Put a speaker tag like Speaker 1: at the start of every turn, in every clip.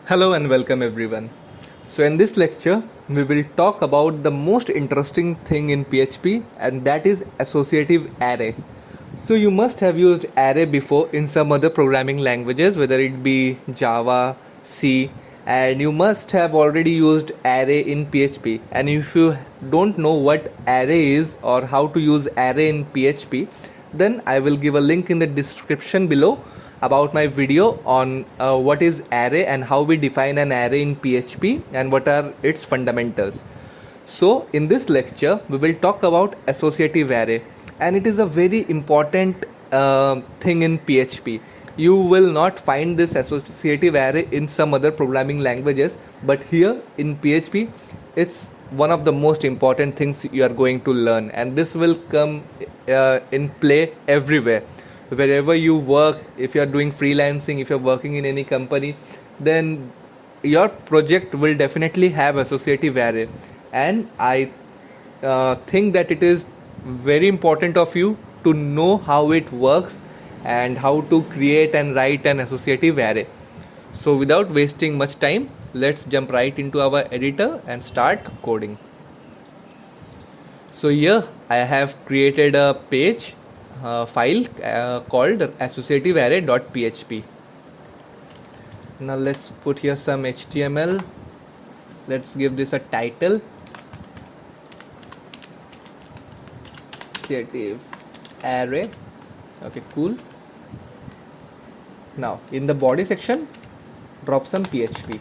Speaker 1: Hello and welcome everyone. So in this lecture we will talk about the most interesting thing in PHP, and that is associative array. So you must have used array before in some other programming languages, whether it be Java, C, and you must have already used array in PHP. And if you don't know what array is or how to use array in PHP, then I will give a link in the description below about my video on what is array and how we define an array in PHP and what are its fundamentals. So in this lecture we will talk about associative array, and it is a very important thing in PHP. You will not find this associative array in some other programming languages, but here in PHP it's one of the most important things you are going to learn, and this will come in play everywhere. Wherever you work, if you are doing freelancing, if you're working in any company, then your project will definitely have associative array. And I think that it is very important of you to know how it works and how to create and write an associative array. So without wasting much time, let's jump right into our editor and start coding. So here I have created a page file called associativearray.php. Now let's put here some HTML. Let's give this a title, associative array. Okay, cool. Now in the body section, drop some PHP.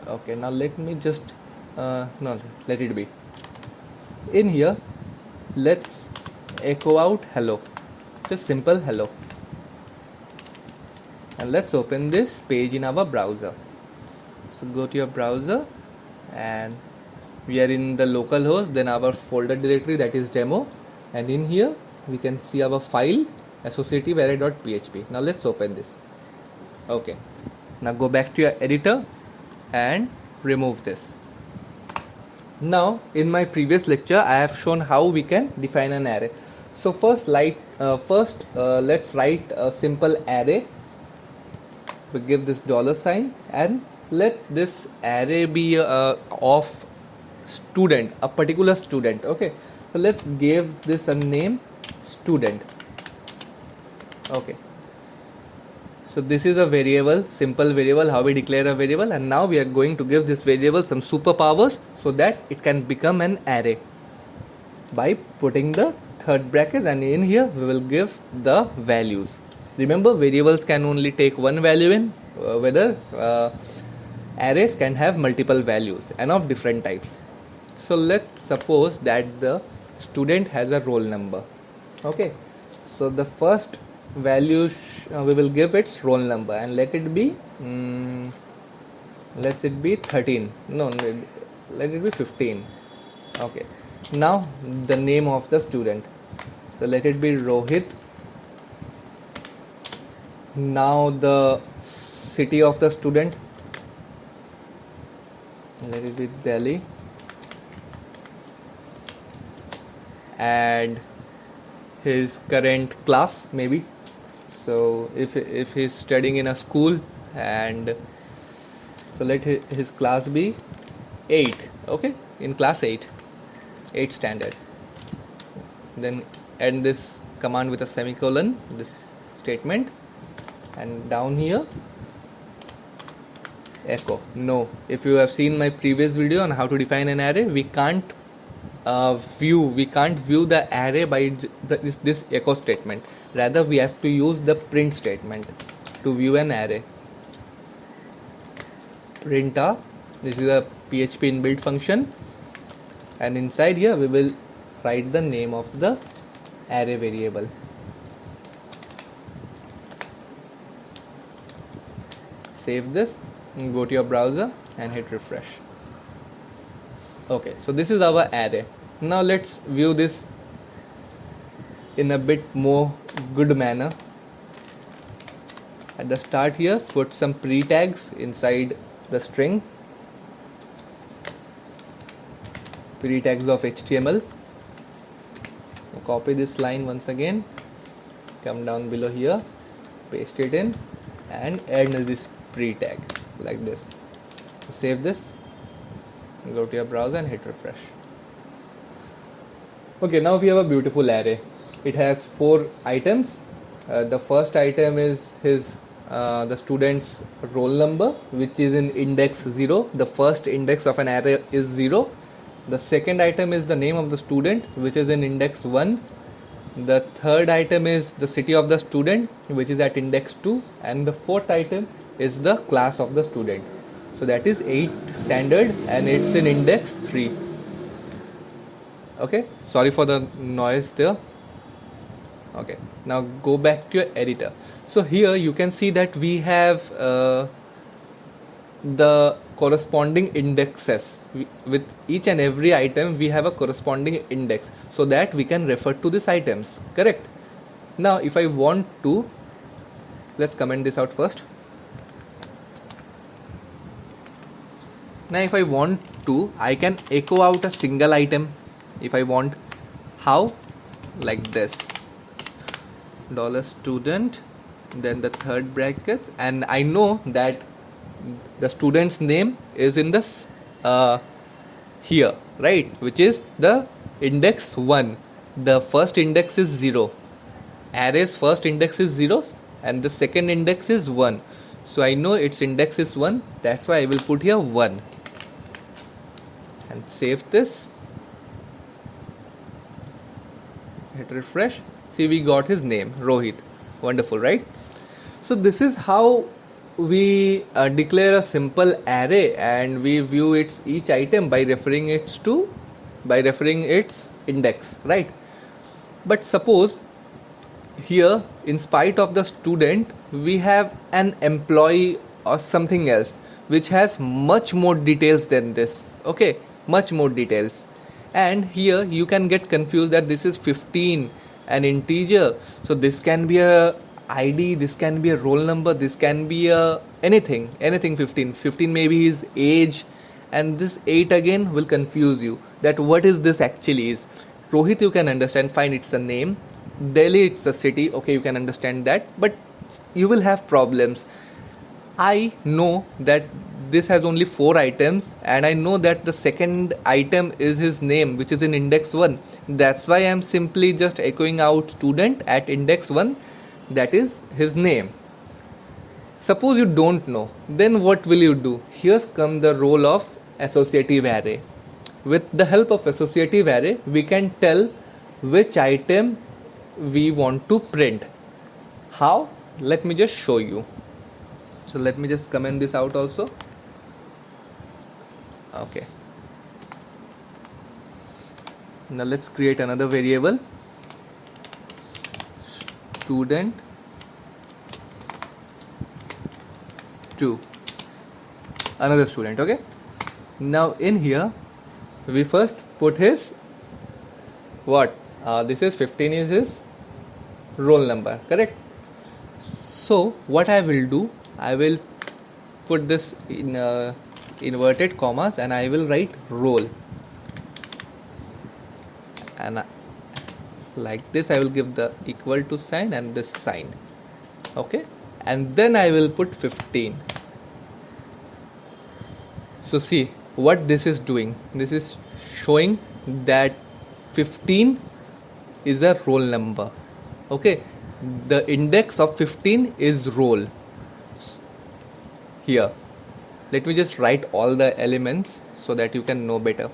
Speaker 1: Okay, now let me just no, let it be. In here, let's echo out hello, just simple hello, and let's open this page in our browser. So go to your browser, and we are in the localhost, then our folder directory, that is demo, and in here we can see our file associativearray.php. Now let's open this. Okay, now go back to your editor and remove this. Now in my previous lecture I have shown how we can define an array. So first let's write a simple array. We give this $, and let this array be of student, a particular student. Okay, so let's give this a name, student. Okay, so this is a variable, simple variable, how we declare a variable, and now we are going to give this variable some superpowers so that it can become an array by putting the third brackets, and in here we will give the values. Remember, variables can only take one value in, whether arrays can have multiple values and of different types. So let's suppose that the student has a roll number. Okay, so the first value we will give its roll number, and let it be 13. No, let it be 15. Okay, now the name of the student, so let it be Rohit. Now the city of the student, let it be Delhi, and his current class maybe. So if he's studying in a school, and so let his class be 8. Okay, in class 8 standard. Then end this command with a semicolon, this statement, and down here echo no. If you have seen my previous video on how to define an array, we can't view the array by this echo statement. Rather, we have to use the print statement to view an array. Print a, this is a PHP inbuilt function, and inside here we will write the name of the array variable. Save this and go to your browser and hit refresh. Okay, so this is our array. Now let's view this in a bit more good manner. At the start here, put some pre-tags inside the string, pre-tags of HTML. Copy this line once again come down below here, paste it in, and add this pre tag like this. Save this, go to your browser and hit refresh. Okay, now we have a beautiful array. It has 4 items. The first item is the student's roll number, which is in index 0. The first index of an array is 0. The second item is the name of the student, which is in index 1. The third item is the city of the student, which is at index 2. And the fourth item is the class of the student. So that is 8 standard, and it's in index 3. Okay, sorry for the noise there. Okay, now go back to your editor. So here you can see that we have the corresponding indexes. With each and every item we have a corresponding index, so that we can refer to these items, correct? Now if I want to, let's comment this out first. Now if I want to, I can echo out a single item if I want. How? Like this, $student, then the third bracket, and I know that the student's name is in this here, right, which is the index 1. The first index is 0. Array's first index is 0 and the second index is 1. So I know its index is 1. That's why I will put here 1 and save this. Hit refresh. See, we got his name, Rohit. Wonderful, right? So this is how we declare a simple array, and we view each item by referring its index, right? But suppose here, in spite of the student, we have an employee or something else which has much more details than this. Okay, much more details. And here you can get confused that this is 15, an integer. So this can be a ID, this can be a roll number, this can be a anything 15 maybe his age, and this 8 again will confuse you that what is this actually is. Rohit you can understand, fine, it's a name. Delhi, it's a city, okay, you can understand that, but you will have problems. I know that this has only 4 items, and I know that the second item is his name, which is in index 1. That's why I am simply just echoing out student at index 1, that is his name. Suppose you don't know, then what will you do? Here's come the role of associative array. With the help of associative array, we can tell which item we want to print. How? Let me just show you. So let me just comment this out also. Okay. Now let's create another variable, student 2, another student. Okay, now in here we first put his what, this is 15 is his roll number, correct? So what I will do, I will put this in inverted commas and I will write roll, and like this I will give the equal to sign and this sign. Okay, and then I will put 15. So see what this is doing. This is showing that 15 is a roll number. Okay, the index of 15 is roll. Here, let me just write all the elements so that you can know better.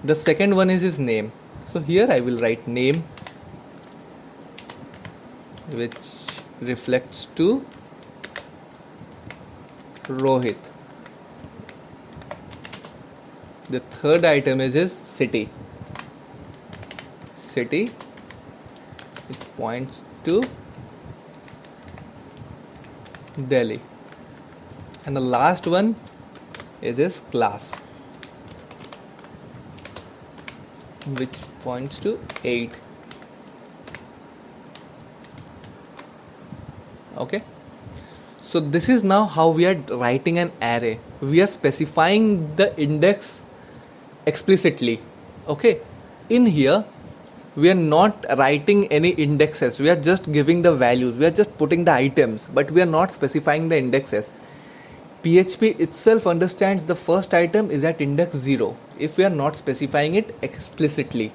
Speaker 1: The second one is his name. So here I will write name, which reflects to Rohit. The third item is his city, which points to Delhi. And the last one is his class, which points to 8. Okay, so this is now how we are writing an array. We are specifying the index explicitly. Okay, in here we are not writing any indexes, we are just giving the values, we are just putting the items, but we are not specifying the indexes. PHP itself understands the first item is at index 0 if we are not specifying it explicitly.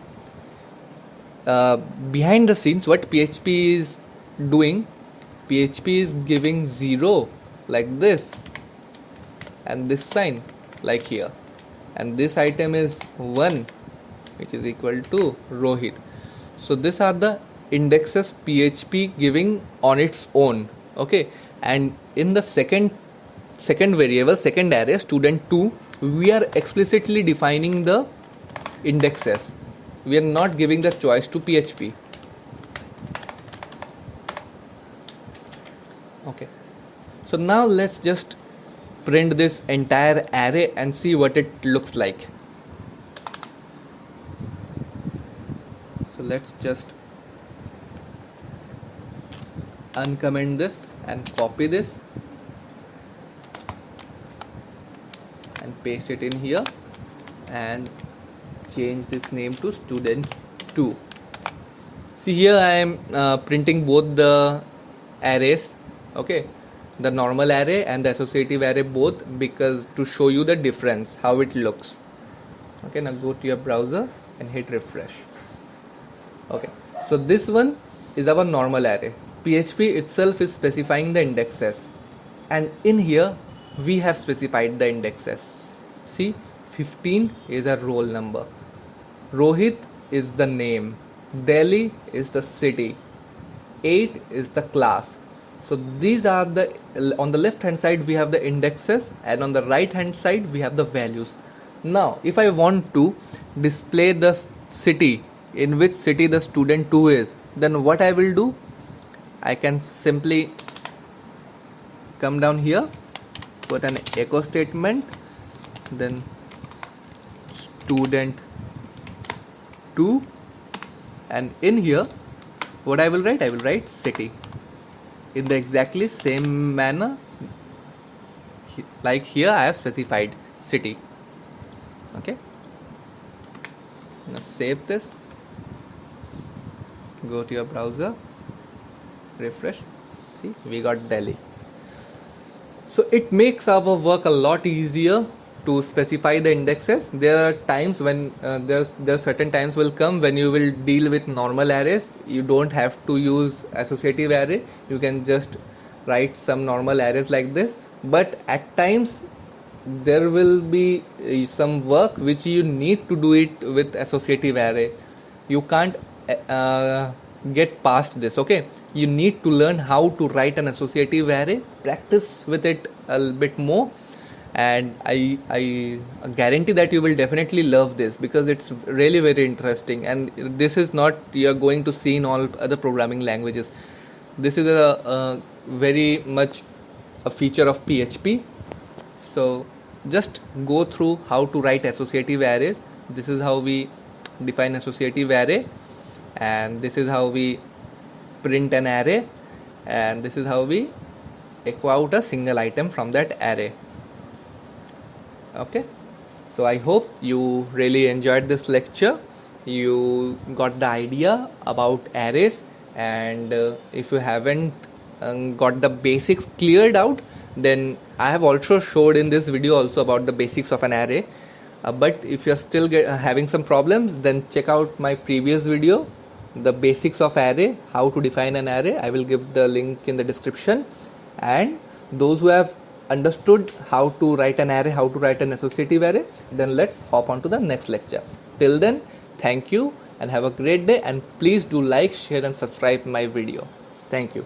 Speaker 1: Behind the scenes, what PHP is doing, PHP is giving 0 like this, and this sign like here, and this item is 1, which is equal to Rohit. So these are the indexes PHP giving on its own. Okay, and in the second variable, second array, student2, we are explicitly defining the indexes. We are not giving the choice to PHP. Okay, so now let's just print this entire array and see what it looks like. So let's just uncomment this and copy this and paste it in here and change this name to student2. See, here I am printing both the arrays, okay, the normal array and the associative array both, because to show you the difference how it looks. Okay, now go to your browser and hit refresh. Okay, so this one is our normal array. PHP itself is specifying the indexes, and in here we have specified the indexes. See, 15 is a roll number, Rohit is the name, Delhi is the city, 8 is the class. So these are the, on the left hand side we have the indexes, and on the right hand side we have the values. Now if I want to display the city, in which city the student2 is, then what I will do, I can simply come down here, put an echo statement, then student2, and in here what I will write city in the exactly same manner like here I have specified city. Okay, now save this, go to your browser, refresh. See, we got Delhi. So it makes our work a lot easier to specify the indexes. There are times when there are certain times will come when you will deal with normal arrays. You don't have to use associative array, you can just write some normal arrays like this, but at times there will be some work which you need to do it with associative array. You can't get past this. Okay, you need to learn how to write an associative array, practice with it a bit more, and I guarantee that you will definitely love this, because it's really very interesting, and this is not you're going to see in all other programming languages. This is a very much a feature of PHP. So just go through how to write associative arrays. This is how we define associative array, and this is how we print an array, and this is how we echo out a single item from that array. Okay, so I hope you really enjoyed this lecture. You got the idea about arrays, and if you haven't got the basics cleared out, then I have also showed in this video also about the basics of an array. But if you're still having some problems, then check out my previous video, the basics of array, how to define an array. I will give the link in the description. And those who have understood how to write an array, how to write an associative array, then let's hop on to the next lecture. Till then, thank you and have a great day, and please do like, share and subscribe my video. Thank you.